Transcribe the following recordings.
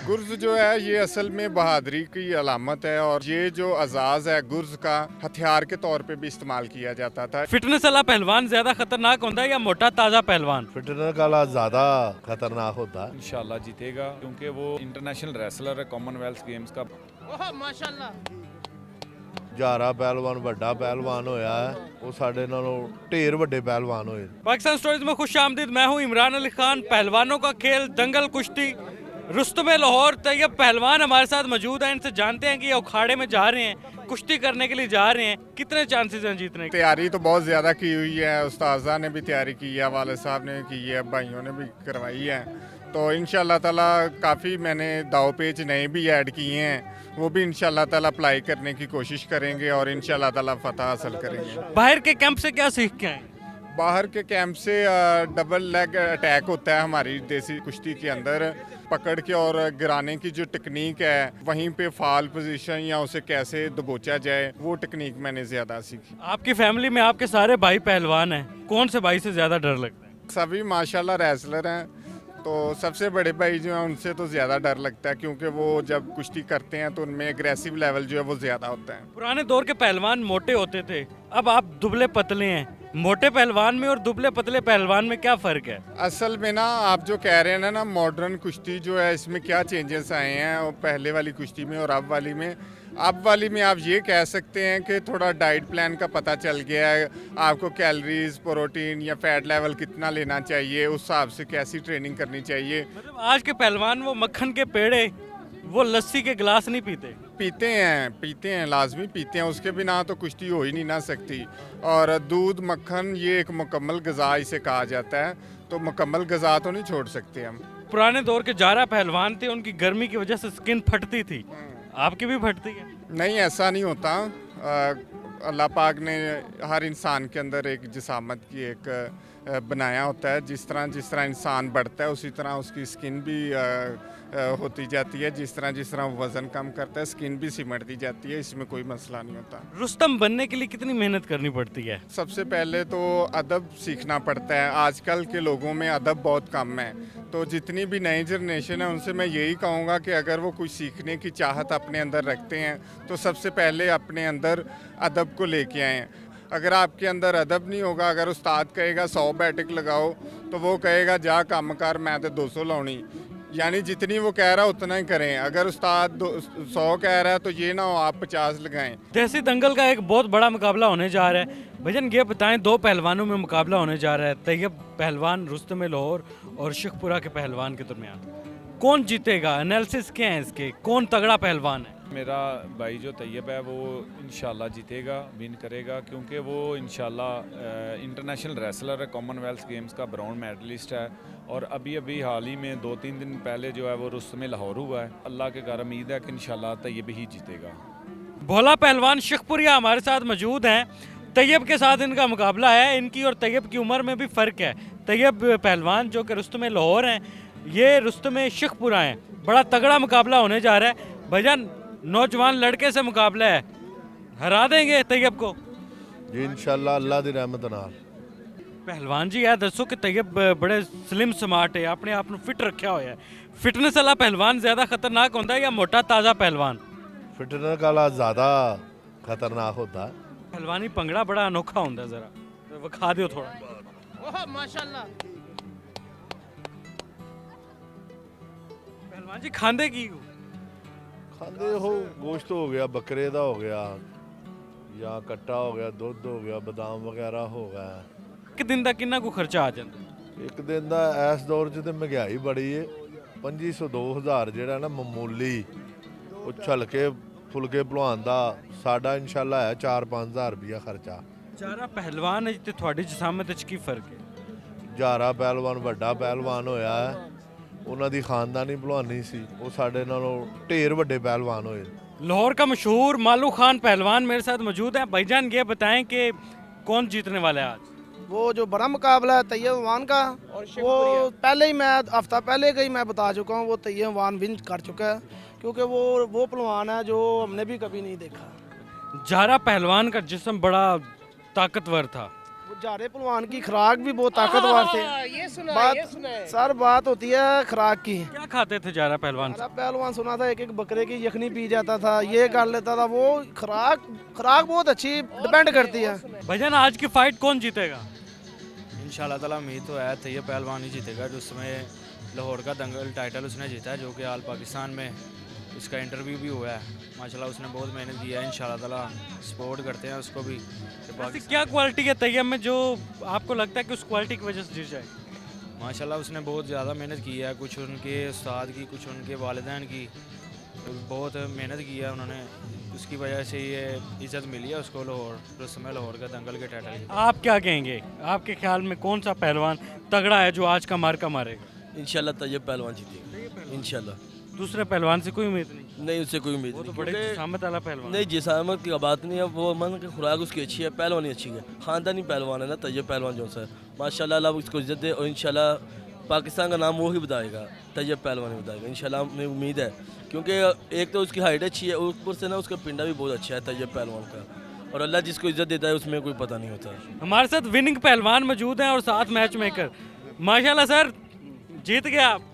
गुर्ज जो है ये असल में बहादुरी की अलामत है और ये जो अजाज है गुर्ज का हथियार के तौर पे भी इस्तेमाल किया जाता था। फिटनेस वाला पहलवान ज्यादा खतरनाक होता है या मोटा ताजा पहलवान? फिटनेस वाला ज़्यादा खतरनाक होता है। इंशाल्लाह जीतेगा क्योंकि वो इंटरनेशनल रेसलर है कॉमनवेल्थ गेम्स का। जारा पहलवान बड़ा पहलवान होया है, वो साढ़े नालों ढेर बड़े पहलवान होए। पाकिस्तान स्टोरीज में खुश आमदीद। मैं हूँ इमरान अली खान। पहलवानों का खेल, दंगल कुश्ती, रुस्तम लाहौर तैयब पहलवान हमारे साथ मौजूद हैं। इनसे जानते हैं कि ये अखाड़े में जा रहे हैं, कुश्ती करने के लिए जा रहे हैं, कितने चांसेस हैं जीतने के? तैयारी तो बहुत ज़्यादा की हुई है, उस्ताजा ने भी तैयारी की है, वाले साहब ने की है, भाइयों ने भी करवाई है। तो इंशाल्लाह ताला काफ़ी मैंने दाव पेच नए भी ऐड किए हैं, वो भी इंशाल्लाह ताला अप्लाई करने की कोशिश करेंगे और इंशाल्लाह ताला फतह हासिल करेंगे। बाहर के कैंप से क्या सीख के आए? बाहर के कैंप से डबल लेग अटैक होता है हमारी देसी कुश्ती के अंदर, पकड़ के और गिराने की जो टेक्निक है, वहीं पे फाल पोजीशन या उसे कैसे दबोचा जाए, वो टेक्निक मैंने ज़्यादा सीखी। आपकी फैमिली में आपके सारे भाई पहलवान हैं, कौन से भाई से ज्यादा डर लगता है? सभी माशाल्लाह रेसलर हैं, तो सबसे बड़े भाई जो हैं उनसे तो ज़्यादा डर लगता है क्योंकि वो जब कुश्ती करते हैं तो उनमें एग्रेसिव लेवल जो है वो ज़्यादा होता है। पुराने दौर के पहलवान मोटे होते थे, अब आप दुबले पतले हैं। मोटे पहलवान में और दुबले पतले पहलवान में क्या फर्क है? असल में ना आप जो कह रहे हैं ना मॉडर्न कुश्ती जो है इसमें क्या चेंजेस आए हैं और पहले वाली कुश्ती में और अब वाली में। अब वाली में आप ये कह सकते हैं कि थोड़ा डाइट प्लान का पता चल गया है, आपको कैलोरीज, प्रोटीन या फैट लेवल कितना लेना चाहिए, उस हिसाब से कैसी ट्रेनिंग करनी चाहिए। मतलब आज के पहलवान वो मक्खन के पेड़े, वो लस्सी के गिलास नहीं पीते। पीते हैं लाजमी पीते हैं, उसके बिना तो कुश्ती हो ही नहीं ना सकती। और दूध मक्खन ये एक मुकम्मल ग़िज़ा इसे कहा जाता है, तो मुकम्मल ग़िज़ा तो नहीं छोड़ सकते हम। पुराने दौर के जारा पहलवान थे, उनकी गर्मी की वजह से स्किन फटती थी, आपकी भी फटती है? नहीं, ऐसा नहीं होता। अल्लाह पाक ने हर इंसान के अंदर एक जिसामत की एक बनाया होता है, जिस तरह इंसान बढ़ता है उसी तरह उसकी स्किन भी होती जाती है, जिस तरह वो वज़न कम करता है स्किन भी सिमटती जाती है, इसमें कोई मसला नहीं होता। रुस्तम बनने के लिए कितनी मेहनत करनी पड़ती है? सबसे पहले तो अदब सीखना पड़ता है, आजकल के लोगों में अदब बहुत कम है, तो जितनी भी नई जनरेशन है उनसे मैं यही कहूँगा कि अगर वो कुछ सीखने की चाहत अपने अंदर रखते हैं तो सबसे पहले अपने अंदर अदब को लेके आएँ। अगर आपके अंदर अदब नहीं होगा, अगर उस्ताद कहेगा 100 बैठक लगाओ तो वो कहेगा जा काम कर, मैं तो 200 लाउनी, यानी जितनी वो कह रहा है उतना ही करें। अगर उस्ताद 100 कह रहा है तो ये ना हो आप 50 लगाएं। देसी दंगल का एक बहुत बड़ा मुकाबला होने जा रहा है। भजन ये बताएं, दो पहलवानों में मुकाबला होने जा रहा है, तैयब पहलवान रुस्तम लाहौर और शेखपुरा के पहलवान के दरमियान। कौन जीतेगा? एनालिसिस क्या है इसके, कौन तगड़ा पहलवान है? मेरा भाई जो तैयब है वो इंशाल्लाह जीतेगा, विन करेगा क्योंकि वो इंशाल्लाह इंटरनेशनल रेसलर है, कॉमनवेल्थ गेम्स का ब्राउन मेडलिस्ट है और अभी हाल ही में 2-3 दिन पहले जो है वो रुस्तम लाहौर हुआ है। अल्लाह के घर उम्मीद है कि इंशाल्लाह तैयब ही जीतेगा। भोला पहलवान शेखपुरिया हमारे साथ मौजूद हैं। तैयब के साथ इनका मुकाबला है। इनकी और तैयब की उम्र में भी फ़र्क है। तैयब पहलवान जो कि रुस्तम लाहौर हैं, ये रुस्तम शेखपुरा हैं। बड़ा तगड़ा मुकाबला होने जा रहा है। भजन नौजवान लड़के से मुकाबला है, हरा देंगे तैयब को जी इंशाल्लाह अल्लाह दी रहमत नाल। पहलवान जी यार दसो कि तैयब बड़े स्लिम स्मार्ट है, अपने आप को फिट रखा हुआ है। फिटनेस वाला पहलवान ज़्यादा खतरनाक होता है या मोटा ताज़ा पहलवान? फिटनेस वाला ज़्यादा खतरनाक होता है। पहलवानी पंगड़ा बड़ा अनोखा होता है, ज़रा विखा दो थोड़ा। माशाल्लाह। पहलवान जी खांदे की खाते हो गोश्त हो गया, बकरे का हो गया या कट्टा हो गया, दुध हो गया, बादाम वगैरह हो गया। एक दिन का कितना को खर्चा आ जाता? एक दिन का इस दौर च तो महंगाई बड़ी है, 2500-2000 ਜਿਹੜਾ ਨਾ ਮਾਮੂਲੀ उछल के फुलके भलवान का साडा इंशाल्लाह है 4-5 हज़ार रुपया खर्चा। जारा पहलवान है ते थोड़ी जिसामत च की फर्क है? जारा पहलवान बड़ा पहलवान होया है, ਉਹਨਾਂ ਦੀ ਖਾਨਦਾਨੀ ਭਲਵਾਨੀ ਸੀ, ਉਹ ਸਾਡੇ ਨਾਲੋਂ ਢੇਰ ਵੱਡੇ ਪਹਿਲਵਾਨ ਹੋਏ। लाहौर का मशहूर मालू खान पहलवान मेरे साथ मौजूद है। भाईजान ये बताएं कि कौन जीतने वाला है आज? वो जो बड़ा मुकाबला है तैयब अवान का, वो पहले ही मैं हफ्ता पहले का ही मैं बता चुका हूँ, वो तैयब अवान विन कर चुका है क्योंकि वो पहलवान है जो हमने भी कभी नहीं देखा। जारा पहलवान का जिस्म बड़ा ताकतवर था, जारे पहलवान की खुराक भी बहुत ताकतवर थे। सर बात होती है खुराक की। क्या खाते थे जारा पहलवान? हमारा पहलवान सुना था एक एक बकरे की यखनी पी जाता था, ये कर लेता था। वो खुराक बहुत अच्छी डिपेंड करती है। भाईजान आज की फाइट कौन जीतेगा? इंशाल्लाह ताला उम्मीद तो है तैयब पहलवान ही जीतेगा, जो उसमें लाहौर का दंगल टाइटल उसने जीता है, जो कि आल पाकिस्तान में उसका इंटरव्यू भी हुआ है। माशाल्लाह उसने बहुत मेहनत की है। इंशाल्लाह ताला सपोर्ट करते हैं उसको भी कि ऐसी क्या क्वालिटी है तैयब में जो आपको लगता है कि उस क्वालिटी की वजह से जीत जाए? माशाल्लाह उसने बहुत ज़्यादा मेहनत की है, कुछ उनके उस्ताद की, कुछ उनके वालिदैन की बहुत मेहनत की है उन्होंने, उसकी वजह से ये इज़्ज़त मिली है उसको लाहौर का दंगल के टाइटल की। आप क्या कहेंगे, आपके ख्याल में कौन सा पहलवान तगड़ा है जो आज का मार्का मारेगा? इंशाल्लाह तैयब पहलवान जीतेगा इंशाल्लाह। दूसरे पहलवान से कोई उम्मीद नहीं? नहीं, उससे कोई उम्मीद वो तो नहीं, बड़े क्योंकि- जिसामत वाला पहलवान। नहीं, जिसामत की बात नहीं है, वो मन की खुराक उसकी अच्छी है, पहलवानी अच्छी है, ख़ानदानी पहलवान है ना तैयब पहलवान जो सा माशाल्लाह। अल्लाह उसको इज्जत दे और इंशाल्लाह पाकिस्तान का नाम वो ही बताएगा, तैयब पहलवान ही बताएगा इंशाल्लाह। हमें उम्मीद है, क्योंकि एक तो उसकी हाइट अच्छी है, ऊपर से ना उसका पिंडा भी बहुत अच्छा है तैयब पहलवान का, और अल्लाह जिसको इज्जत देता है उसमें कोई पता नहीं होता। हमारे साथ विनिंग पहलवान मौजूद हैं और साथ मैच मेकर। माशाल्लाह सर, जीत गए आप।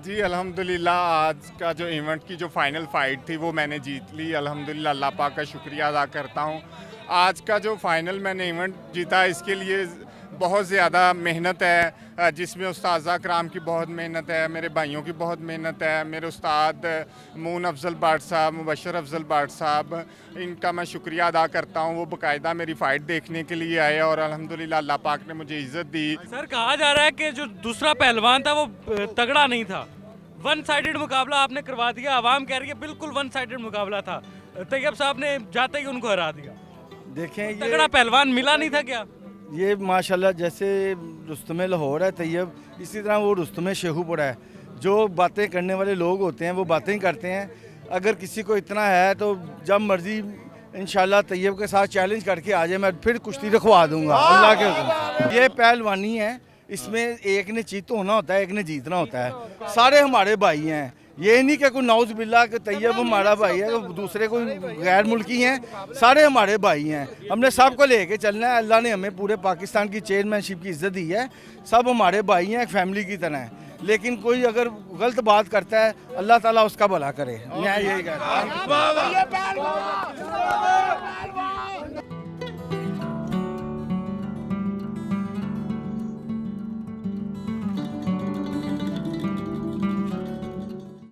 जी अल्हम्दुलिल्लाह, आज का जो इवेंट की जो फाइनल फाइट थी वो मैंने जीत ली। अल्हम्दुलिल्लाह, अल्लाह पाक का शुक्रिया अदा करता हूँ। आज का जो फाइनल मैंने इवेंट जीता, इसके लिए बहुत ज़्यादा मेहनत है, जिसमें उस्ताद कराम की बहुत मेहनत है, मेरे भाइयों की बहुत मेहनत है, मेरे उस्ताद मून अफजल बाट साहब, मुबशर अफजल बाट साहब, इनका मैं शुक्रिया अदा करता हूँ। वो बाकायदा मेरी फ़ाइट देखने के लिए आए और अल्हम्दुलिल्लाह अल्लाह पाक ने मुझे इज़्ज़त दी। सर कहा जा रहा है कि जो दूसरा पहलवान था वो तगड़ा नहीं था, वन साइडेड मुकाबला आपने करवा दिया। आवाम कह रही है बिल्कुल वन साइडेड मुकाबला था, तैयब साहब ने जाते ही उनको हरा दिया। देखें तगड़ा पहलवान मिला नहीं था क्या? ये माशाल्लाह जैसे रुस्तमे लाहौर है तैयब, इसी तरह वो रुस्तमे शेखुपुरा है। जो बातें करने वाले लोग होते हैं वो बातें ही करते हैं। अगर किसी को इतना है तो जब मर्जी इंशाल्लाह तैयब के साथ चैलेंज करके आ जाए, मैं फिर कुश्ती रखवा दूंगा अल्लाह के हुक्म। ये पहलवानी है, इसमें एक ने जीत होना होता है, एक ने जीतना होता है। सारे हमारे भाई हैं, ये नहीं कि कोई नौज बिल्ला कि तैयब हमारा भाई है तो दूसरे कोई गैर मुल्की हैं, सारे हमारे भाई हैं। हमने सबको लेके चलना है। अल्लाह ने हमें पूरे पाकिस्तान की चेयरमैनशिप की इज्जत दी है, सब हमारे भाई हैं, एक फैमिली की तरह है। लेकिन कोई अगर गलत बात करता है, अल्लाह ताला उसका भला करे। मैं यही कहता हूं।